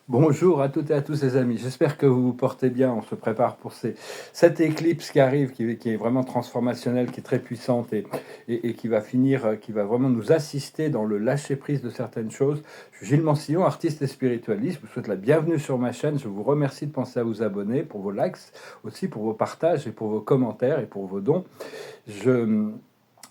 Bonjour à toutes et à tous les amis, j'espère que vous vous portez bien. On se prépare pour cette éclipse qui arrive, qui est vraiment transformationnelle, qui est très puissante et qui va finir, qui va vraiment nous assister dans le lâcher-prise de certaines choses. Je suis Gilles Mancillon, artiste et spiritualiste. Je vous souhaite la bienvenue sur ma chaîne. Je vous remercie de penser à vous abonner pour vos likes, aussi pour vos partages et pour vos commentaires et pour vos dons. Je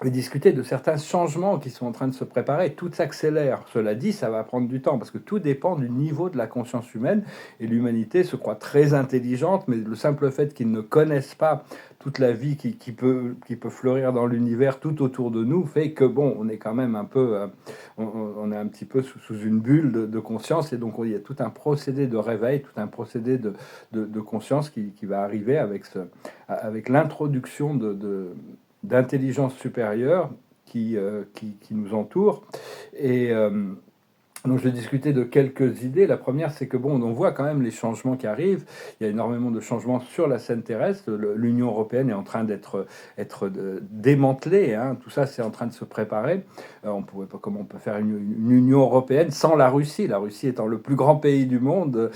vais discuter de certains changements qui sont en train de se préparer. Tout s'accélère. Cela dit, ça va prendre du temps parce que tout dépend du niveau de la conscience humaine et l'humanité se croit très intelligente, mais le simple fait qu'ils ne connaissent pas toute la vie qui peut fleurir dans l'univers tout autour de nous fait que bon, on est quand même un peu, on est un petit peu sous une bulle de conscience et donc il y a tout un procédé de réveil, tout un procédé de conscience qui va arriver avec l'introduction d'intelligence supérieure qui nous entoure. Et donc je vais discuter de quelques idées. La première, c'est que bon, on voit quand même les changements qui arrivent. Il y a énormément de changements sur la scène terrestre. L'Union européenne est en train d'être démantelée. Hein. Tout ça, c'est en train de se préparer. On pourrait pas, comment on peut faire une Union européenne sans la Russie? La Russie étant le plus grand pays du monde,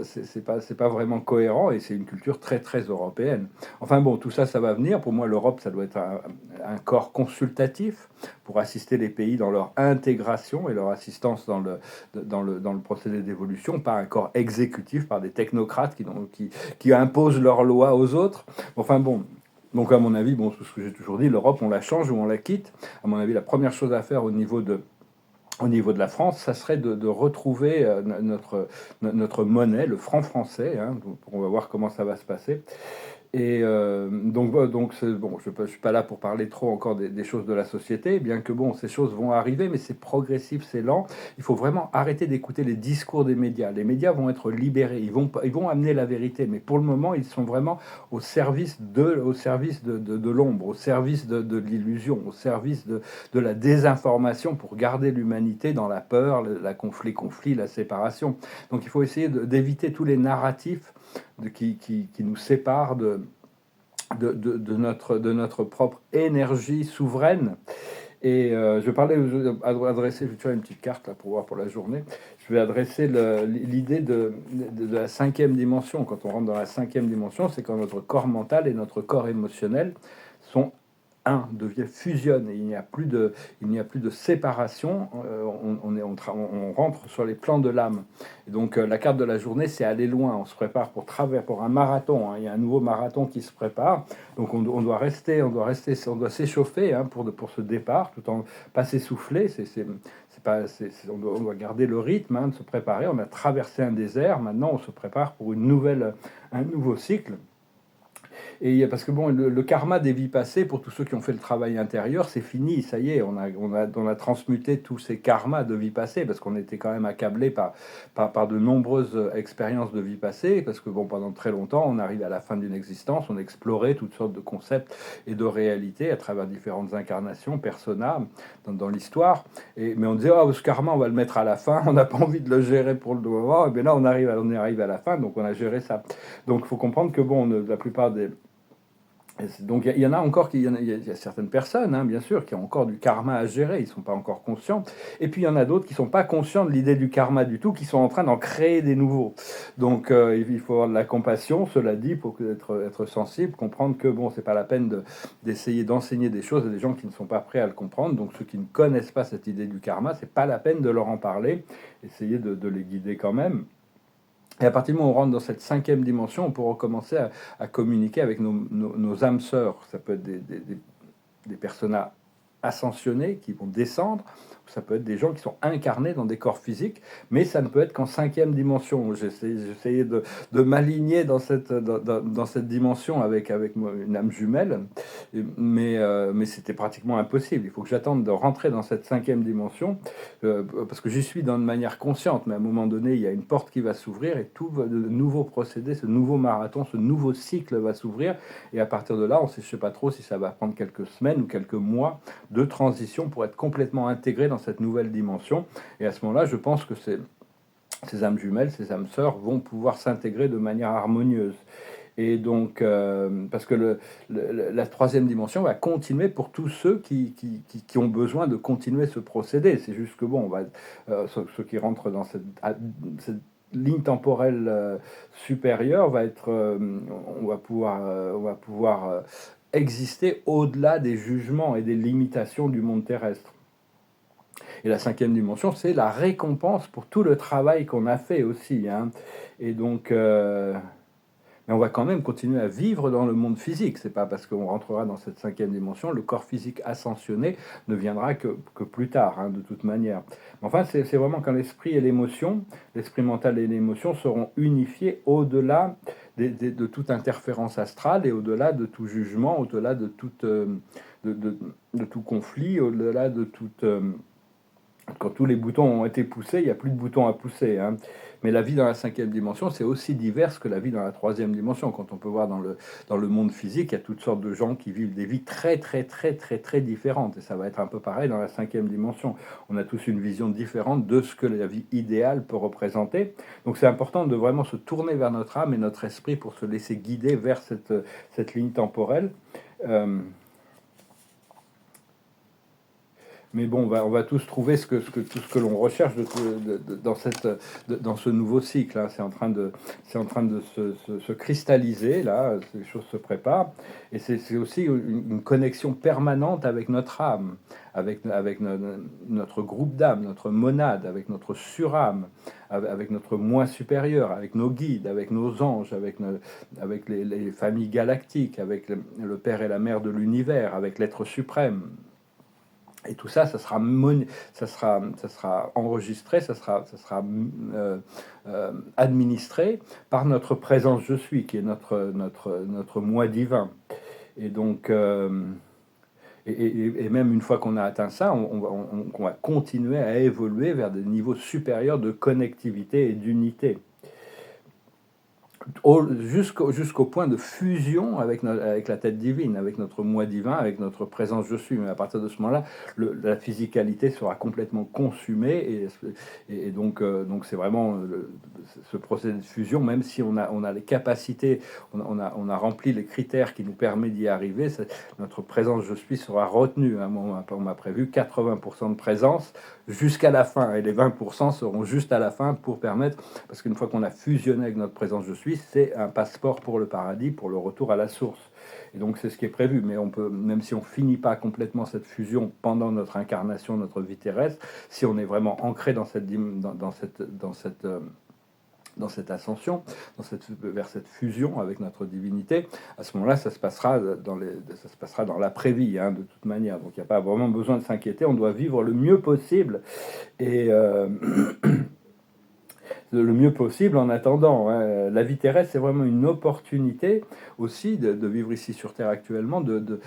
c'est pas vraiment cohérent et c'est une culture très très européenne. Enfin bon, tout ça, ça va venir. Pour moi, l'Europe, ça doit être un corps consultatif pour assister les pays dans leur intégration et leur assistance dans le procédé d'évolution, pas un corps exécutif par des technocrates qui imposent leurs lois aux autres. Enfin bon, donc à mon avis, bon, ce que j'ai toujours dit, l'Europe, on la change ou on la quitte. À mon avis, la première chose à faire au niveau de la France, ça serait de retrouver notre monnaie, le franc français. Hein, on va voir comment ça va se passer. Et donc bon, je ne suis pas là pour parler trop encore des choses de la société, bien que bon, ces choses vont arriver, mais c'est progressif, c'est lent. Il faut vraiment arrêter d'écouter les discours des médias. Les médias vont être libérés, ils vont amener la vérité, mais pour le moment, ils sont vraiment au service de l'ombre, au service de l'illusion, au service de la désinformation pour garder l'humanité dans la peur, la conflit, la séparation. Donc il faut essayer d'éviter tous les narratifs qui nous séparent de notre propre énergie souveraine. Et je parlais, adresser, je vais faire une petite carte là pour voir pour la journée. Je vais adresser l'idée de la cinquième dimension. Quand on rentre dans la cinquième dimension, c'est quand notre corps mental et notre corps émotionnel sont un, fusionne et il n'y a plus de séparation. On rentre sur les plans de l'âme. Et donc la carte de la journée, c'est aller loin. On se prépare pour un marathon. Hein. Il y a un nouveau marathon qui se prépare. Donc on doit s'échauffer hein, pour ce départ, tout en pas s'essouffler. On doit garder le rythme hein, de se préparer. On a traversé un désert. Maintenant, on se prépare pour un nouveau cycle. Et parce que bon, le karma des vies passées, pour tous ceux qui ont fait le travail intérieur, c'est fini, ça y est, on a transmuté tous ces karmas de vie passée, parce qu'on était quand même accablé par de nombreuses expériences de vie passée, parce que bon, pendant très longtemps, on arrive à la fin d'une existence, on explorait toutes sortes de concepts et de réalités à travers différentes incarnations, personas, dans l'histoire, mais on disait, oh, ce karma, on va le mettre à la fin, on n'a pas envie de le gérer pour le moment, et bien là, on arrive à la fin, donc on a géré ça. Donc il faut comprendre que bon, la plupart des donc il y en a encore il y a certaines personnes, hein, bien sûr, qui ont encore du karma à gérer, ils ne sont pas encore conscients. Et puis il y en a d'autres qui ne sont pas conscients de l'idée du karma du tout, qui sont en train d'en créer des nouveaux. Donc il faut avoir de la compassion, cela dit, pour être sensible, comprendre que bon, c'est pas la peine d'essayer d'enseigner des choses à des gens qui ne sont pas prêts à le comprendre. Donc ceux qui ne connaissent pas cette idée du karma, c'est pas la peine de leur en parler, essayer de les guider quand même. Et à partir du moment où on rentre dans cette cinquième dimension, on peut recommencer à communiquer avec nos âmes sœurs. Ça peut être des personnages ascensionnés qui vont descendre, ça peut être des gens qui sont incarnés dans des corps physiques, mais ça ne peut être qu'en cinquième dimension. J'essayais de m'aligner dans cette dimension avec une âme jumelle, mais c'était pratiquement impossible. Il faut que j'attende de rentrer dans cette cinquième dimension, parce que j'y suis de manière consciente, mais à un moment donné, il y a une porte qui va s'ouvrir et tout de nouveau procédé, ce nouveau marathon, ce nouveau cycle va s'ouvrir, et à partir de là, je ne sais pas trop si ça va prendre quelques semaines ou quelques mois de transition pour être complètement intégré dans cette nouvelle dimension. Et à ce moment-là, je pense que ces âmes jumelles, ces âmes sœurs vont pouvoir s'intégrer de manière harmonieuse. Et donc, parce que la troisième dimension va continuer pour tous ceux qui ont besoin de continuer ce procédé. C'est juste que bon, ceux qui rentrent dans cette ligne temporelle supérieure va être, on va pouvoir exister au-delà des jugements et des limitations du monde terrestre. Et la cinquième dimension, c'est la récompense pour tout le travail qu'on a fait aussi, hein. Et donc, mais on va quand même continuer à vivre dans le monde physique. C'est pas parce qu'on rentrera dans cette cinquième dimension, le corps physique ascensionné ne viendra que plus tard, hein, de toute manière. Mais enfin, c'est vraiment quand l'esprit et l'émotion, l'esprit mental et l'émotion seront unifiés au-delà de toute interférence astrale et au-delà de tout jugement, au-delà de, de, de, de tout conflit, au-delà de toute... quand tous les boutons ont été poussés, il n'y a plus de boutons à pousser, hein. Mais la vie dans la cinquième dimension, c'est aussi diverse que la vie dans la troisième dimension. Quand on peut voir dans le monde physique, il y a toutes sortes de gens qui vivent des vies très, très, très, très, très différentes. Et ça va être un peu pareil dans la cinquième dimension. On a tous une vision différente de ce que la vie idéale peut représenter. Donc c'est important de vraiment se tourner vers notre âme et notre esprit pour se laisser guider vers cette ligne temporelle. Euh, Mais bon, on va tous trouver tout ce que l'on recherche dans, dans ce nouveau cycle, hein. C'est en train de se cristalliser, là, les choses se préparent. Et c'est aussi une connexion permanente avec notre âme, avec notre groupe d'âme, notre monade, avec notre surâme, avec notre moi supérieur, avec nos guides, avec nos anges, avec les familles galactiques, avec le Père et la Mère de l'univers, avec l'être suprême. Et tout ça, ça sera enregistré, ça sera administré par notre présence je suis, qui est notre moi divin. Et donc, et même une fois qu'on a atteint ça, on va continuer à évoluer vers des niveaux supérieurs de connectivité et d'unité jusqu'au point de fusion avec la tête divine, avec notre moi divin, avec notre présence je suis. Mais à partir de ce moment-là, la physicalité sera complètement consumée et donc c'est vraiment ce procédé de fusion, même si on a les capacités, on a rempli les critères qui nous permettent d'y arriver, notre présence je suis sera retenue, hein. On m'a prévu 80% de présence jusqu'à la fin et les 20% seront juste à la fin pour permettre, parce qu'une fois qu'on a fusionné avec notre présence je suis, c'est un passeport pour le paradis, pour le retour à la source. Et donc c'est ce qui est prévu, mais on peut, même si on finit pas complètement cette fusion pendant notre incarnation, notre vie terrestre, si on est vraiment ancré dans cette ascension, vers cette fusion avec notre divinité, à ce moment-là, ça se passera dans l'après-vie, hein, de toute manière. Donc il n'y a pas vraiment besoin de s'inquiéter, on doit vivre le mieux possible et le mieux possible en attendant, hein. La vie terrestre, c'est vraiment une opportunité aussi de vivre ici sur Terre actuellement, de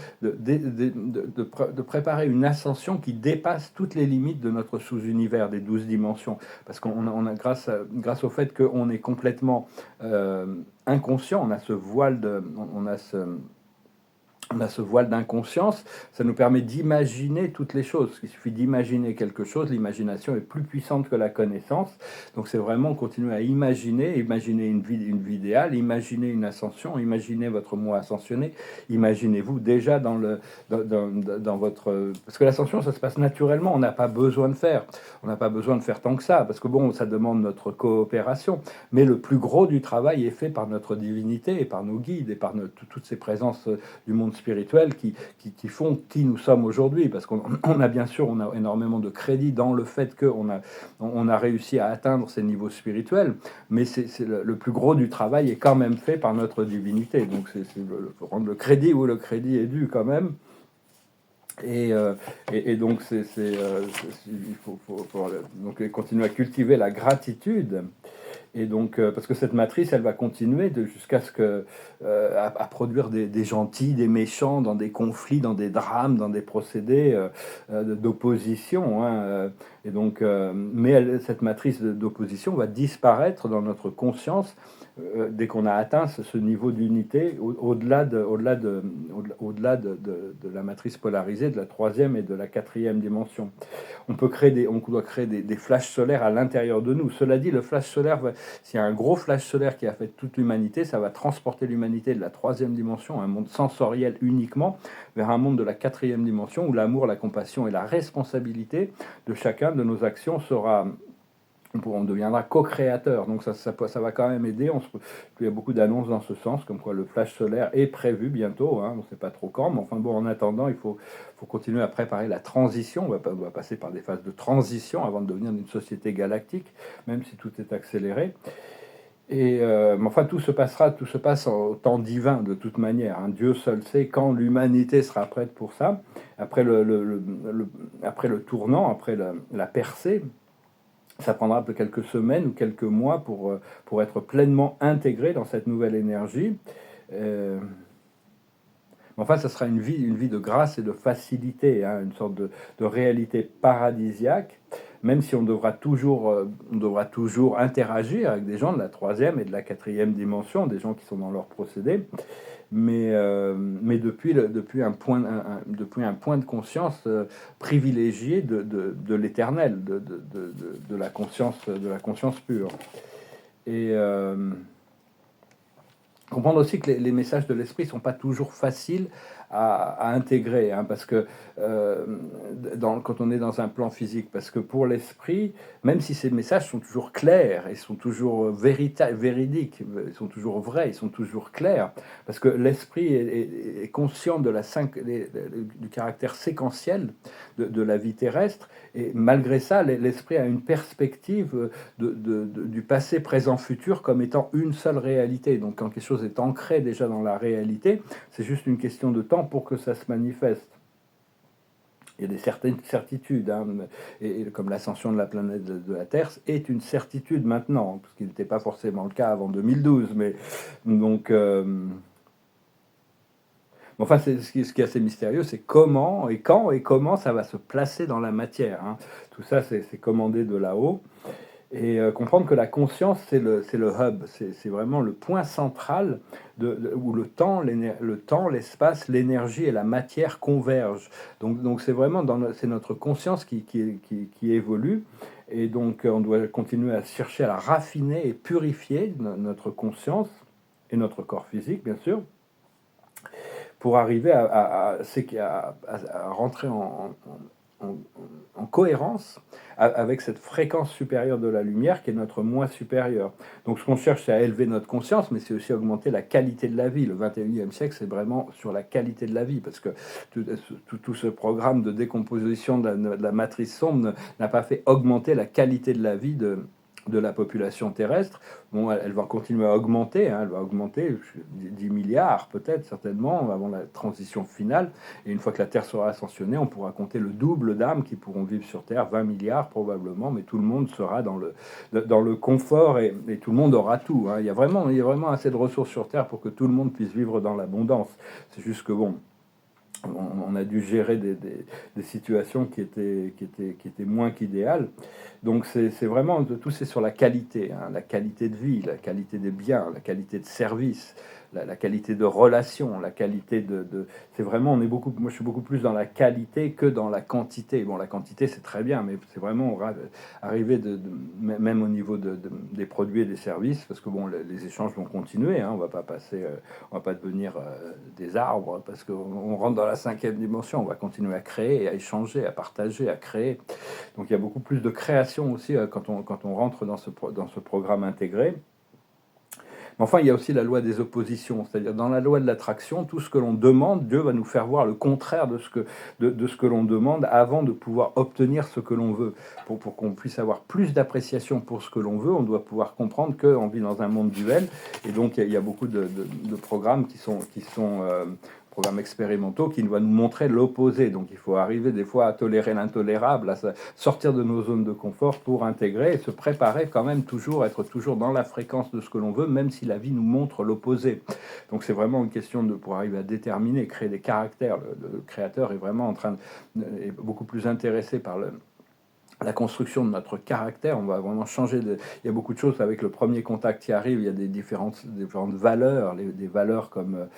préparer une ascension qui dépasse toutes les limites de notre sous-univers des 12 dimensions. Parce qu'on a grâce au fait qu'on est complètement inconscient, on a ce voile on a ce voile d'inconscience, ça nous permet d'imaginer toutes les choses. Il suffit d'imaginer quelque chose, l'imagination est plus puissante que la connaissance. Donc c'est vraiment continuer à imaginer une vie idéale, imaginer une ascension, imaginez votre moi ascensionné, imaginez-vous déjà dans votre... Parce que l'ascension, ça se passe naturellement, on n'a pas besoin de faire. On n'a pas besoin de faire tant que ça, parce que bon, ça demande notre coopération. Mais le plus gros du travail est fait par notre divinité et par nos guides et par toutes ces présences du monde spirituel qui font qui nous sommes aujourd'hui, parce qu'on a bien sûr on a énormément de crédit dans le fait on a réussi à atteindre ces niveaux spirituels, mais c'est le plus gros du travail est quand même fait par notre divinité, donc c'est rendre le crédit où le crédit est dû quand même. Et donc il faut donc continuer à cultiver la gratitude. Et donc, parce que cette matrice, elle va continuer jusqu'à ce que à produire des gentils, des méchants, dans des conflits, dans des drames, dans des procédés d'opposition, hein. Et donc, mais cette matrice d'opposition va disparaître dans notre conscience dès qu'on a atteint ce niveau d'unité, au-delà de la matrice polarisée, de la troisième et de la quatrième dimension. On doit créer des flashs solaires à l'intérieur de nous. Cela dit, le flash solaire, s'il y a un gros flash solaire qui a fait toute l'humanité, ça va transporter l'humanité de la troisième dimension, un monde sensoriel uniquement, vers un monde de la quatrième dimension, où l'amour, la compassion et la responsabilité de chacun de nos actions sera on deviendra co-créateur. Donc ça va quand même aider. Il y a beaucoup d'annonces dans ce sens, comme quoi le flash solaire est prévu bientôt. Hein, on ne sait pas trop quand, mais enfin bon, en attendant, faut continuer à préparer la transition. On va passer par des phases de transition avant de devenir une société galactique, même si tout est accéléré. Mais enfin, tout se passe au temps divin de toute manière. Hein. Dieu seul sait quand l'humanité sera prête pour ça. Après après le tournant, après la percée, ça prendra quelques semaines ou quelques mois pour être pleinement intégré dans cette nouvelle énergie. Euh, enfin, ça sera une vie de grâce et de facilité, hein, une sorte de réalité paradisiaque, même si on devra toujours interagir avec des gens de la troisième et de la quatrième dimension, des gens qui sont dans leur procédé, mais depuis un point de conscience privilégié de l'éternel, de la conscience pure. Et comprendre aussi que les messages de l'esprit ne sont pas toujours faciles à intégrer, hein, parce que quand on est dans un plan physique, parce que pour l'esprit, même si ces messages sont toujours clairs, ils sont toujours véridiques, ils sont toujours vrais, ils sont toujours clairs, parce que l'esprit est conscient du caractère séquentiel de la vie terrestre, et malgré ça, l'esprit a une perspective du passé, présent, futur comme étant une seule réalité. Donc quand quelque chose est ancré déjà dans la réalité, c'est juste une question de temps pour que ça se manifeste. Il y a des certaines certitudes, hein, et comme l'ascension de la planète de la Terre est une certitude maintenant, ce qui n'était pas forcément le cas avant 2012. Mais donc, enfin, ce qui est assez mystérieux, c'est comment et quand et comment ça va se placer dans la matière. Hein. Tout ça, c'est commandé de là-haut. Et comprendre que la conscience, c'est le hub, c'est vraiment le point central où le temps, l'espace, l'énergie et la matière convergent. Donc c'est vraiment c'est notre conscience qui évolue. Et donc on doit continuer à chercher à la raffiner et purifier notre conscience et notre corps physique, bien sûr, pour arriver à rentrer en, en cohérence avec cette fréquence supérieure de la lumière qui est notre moi supérieur. Donc ce qu'on cherche, c'est à élever notre conscience, mais c'est aussi augmenter la qualité de la vie. Le 21e siècle, c'est vraiment sur la qualité de la vie, parce que tout ce programme de décomposition de la matrice sombre n'a pas fait augmenter la qualité de la vie de la population terrestre. Bon, elle va continuer à augmenter, hein, elle va augmenter 10 milliards peut-être, certainement, avant la transition finale. Et une fois que la Terre sera ascensionnée, on pourra compter le double d'âmes qui pourront vivre sur Terre, 20 milliards probablement, mais tout le monde sera dans le confort et tout le monde aura tout. Hein. Il y a vraiment assez de ressources sur Terre pour que tout le monde puisse vivre dans l'abondance. C'est juste que bon, on a dû gérer des situations qui étaient moins qu'idéales. Donc c'est vraiment, tout c'est sur la qualité, hein, la qualité de vie, la qualité des biens, la qualité de service, la qualité de relation, la qualité c'est vraiment, moi je suis beaucoup plus dans la qualité que dans la quantité. Bon, la quantité c'est très bien, mais c'est vraiment arriver même au niveau des produits et des services, parce que bon, les échanges vont continuer, hein, on va pas devenir des arbres, parce qu'on rentre dans la cinquième dimension, on va continuer à créer, à échanger, à partager, à créer. Donc il y a beaucoup plus de création aussi quand on rentre dans ce programme intégré. Mais enfin, il y a aussi la loi des oppositions, c'est-à-dire dans la loi de l'attraction, tout ce que l'on demande, Dieu va nous faire voir le contraire de ce que l'on demande avant de pouvoir obtenir ce que l'on veut. Pour qu'on puisse avoir plus d'appréciation pour ce que l'on veut, on doit pouvoir comprendre qu'on vit dans un monde duel, et donc il y a beaucoup de programmes qui sont programmes expérimentaux qui doivent nous montrer l'opposé. Donc il faut arriver des fois à tolérer l'intolérable, à sortir de nos zones de confort pour intégrer et se préparer quand même être toujours dans la fréquence de ce que l'on veut, même si la vie nous montre l'opposé. Donc c'est vraiment une question pour arriver à déterminer, créer des caractères. Le créateur est vraiment est beaucoup plus intéressé par la construction de notre caractère. On va vraiment changer il y a beaucoup de choses avec le premier contact qui arrive, il y a des différentes valeurs, des valeurs comme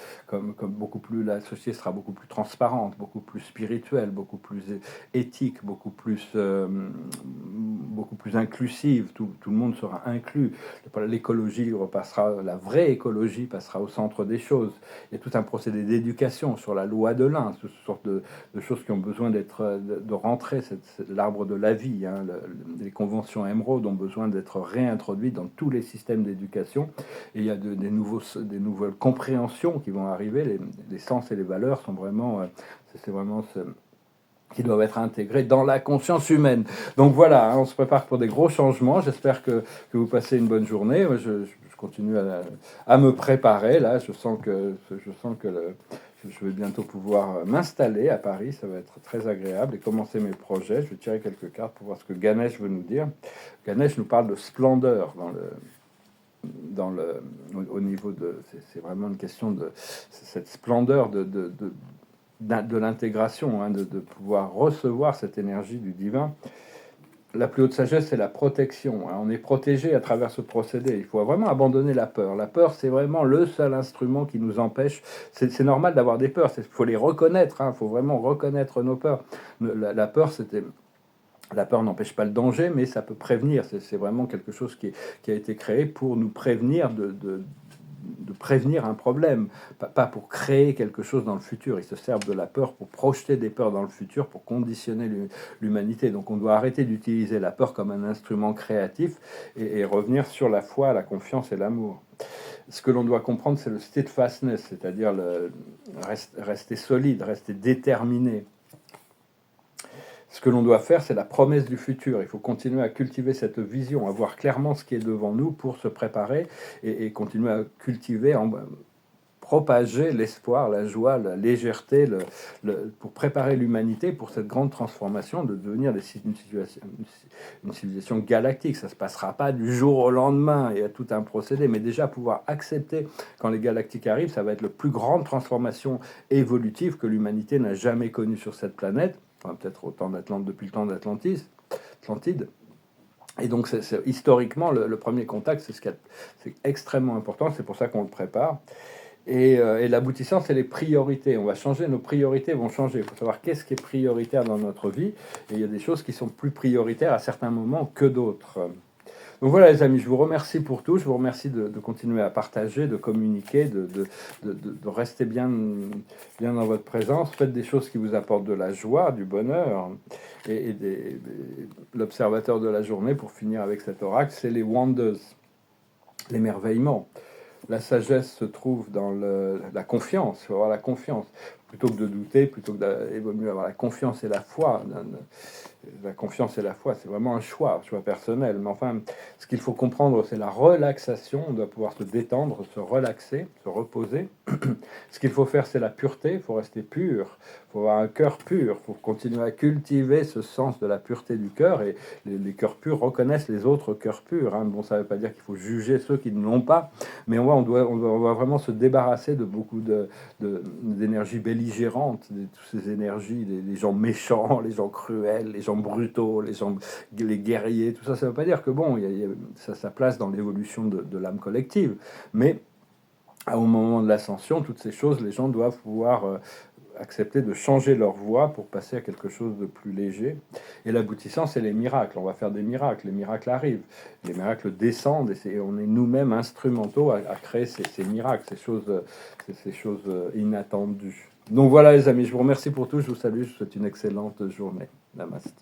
beaucoup plus, la société sera beaucoup plus transparente, beaucoup plus spirituelle, beaucoup plus éthique, beaucoup plus inclusive, tout le monde sera inclus. L'écologie repassera, la vraie écologie passera au centre des choses. Il y a tout un procédé d'éducation sur la loi de l'un, ce sorte de choses qui ont besoin de rentrer, l'arbre de la vie vie. Hein. Les conventions Emeraude ont besoin d'être réintroduites dans tous les systèmes d'éducation. Et il y a des nouvelles compréhensions qui vont arriver. Les sens et les valeurs sont vraiment, c'est vraiment qui doivent être intégrés dans la conscience humaine. Donc voilà, hein, on se prépare pour des gros changements. J'espère que vous passez une bonne journée. Je continue à me préparer. Là, je sens que je vais bientôt pouvoir m'installer à Paris. Ça va être très agréable et commencer mes projets. Je vais tirer quelques cartes pour voir ce que Ganesh veut nous dire. Ganesh nous parle de splendeur au niveau de... C'est vraiment une question de cette splendeur de l'intégration, hein, de pouvoir recevoir cette énergie du divin. La plus haute sagesse, c'est la protection. Hein. On est protégé à travers ce procédé. Il faut vraiment abandonner la peur. La peur, c'est vraiment le seul instrument qui nous empêche. C'est normal d'avoir des peurs. Il faut les reconnaître. Il faut vraiment reconnaître nos peurs. La peur, la peur n'empêche pas le danger, mais ça peut prévenir. C'est vraiment quelque chose qui a été créé pour nous prévenir de prévenir un problème, pas pour créer quelque chose dans le futur. Ils se servent de la peur pour projeter des peurs dans le futur, pour conditionner l'humanité. Donc on doit arrêter d'utiliser la peur comme un instrument créatif et revenir sur la foi, la confiance et l'amour. Ce que l'on doit comprendre, c'est le steadfastness, c'est-à-dire rester solide, rester déterminé. Ce que l'on doit faire, c'est la promesse du futur. Il faut continuer à cultiver cette vision, à voir clairement ce qui est devant nous pour se préparer et continuer à cultiver, propager l'espoir, la joie, la légèreté, pour préparer l'humanité pour cette grande transformation de devenir une civilisation galactique. Ça ne se passera pas du jour au lendemain, il y a tout un procédé, mais déjà pouvoir accepter quand les galactiques arrivent, ça va être la plus grande transformation évolutive que l'humanité n'a jamais connue sur cette planète. Enfin, peut-être depuis le temps d'Atlantide. Et donc, historiquement, le premier contact, c'est extrêmement important. C'est pour ça qu'on le prépare. Et l'aboutissant, c'est les priorités. On va changer, nos priorités vont changer. Il faut savoir qu'est-ce qui est prioritaire dans notre vie. Et il y a des choses qui sont plus prioritaires à certains moments que d'autres. Donc voilà les amis, je vous remercie pour tout, je vous remercie de continuer à partager, de communiquer, de rester bien dans votre présence, faites des choses qui vous apportent de la joie, du bonheur, et l'observateur de la journée, pour finir avec cet oracle, c'est les wonders, l'émerveillement. La sagesse se trouve dans la confiance, il faut avoir la confiance, plutôt que de douter, il vaut mieux avoir la confiance et la foi. La confiance et la foi, c'est vraiment un choix personnel. Mais enfin, ce qu'il faut comprendre, c'est la relaxation. On doit pouvoir se détendre, se relaxer, se reposer. Ce qu'il faut faire, c'est la pureté. Il faut rester pur. Il faut avoir un cœur pur. Il faut continuer à cultiver ce sens de la pureté du cœur. Et les cœurs purs reconnaissent les autres cœurs purs. Hein. Bon, ça ne veut pas dire qu'il faut juger ceux qui ne l'ont pas. Mais on doit vraiment se débarrasser de beaucoup d'énergie belligérante, toutes ces énergies, les gens méchants, les gens cruels, les gens brutaux, les guerriers, tout ça, ça ne veut pas dire que bon, ça a sa place dans l'évolution de l'âme collective, mais au moment de l'ascension, toutes ces choses, les gens doivent pouvoir accepter de changer leur voie pour passer à quelque chose de plus léger. Et l'aboutissant, c'est les miracles. On va faire des miracles. Les miracles arrivent. Les miracles descendent et on est nous-mêmes instrumentaux à créer ces miracles, ces choses inattendues. Donc voilà les amis, je vous remercie pour tout. Je vous salue. Je vous souhaite une excellente journée. Namaste.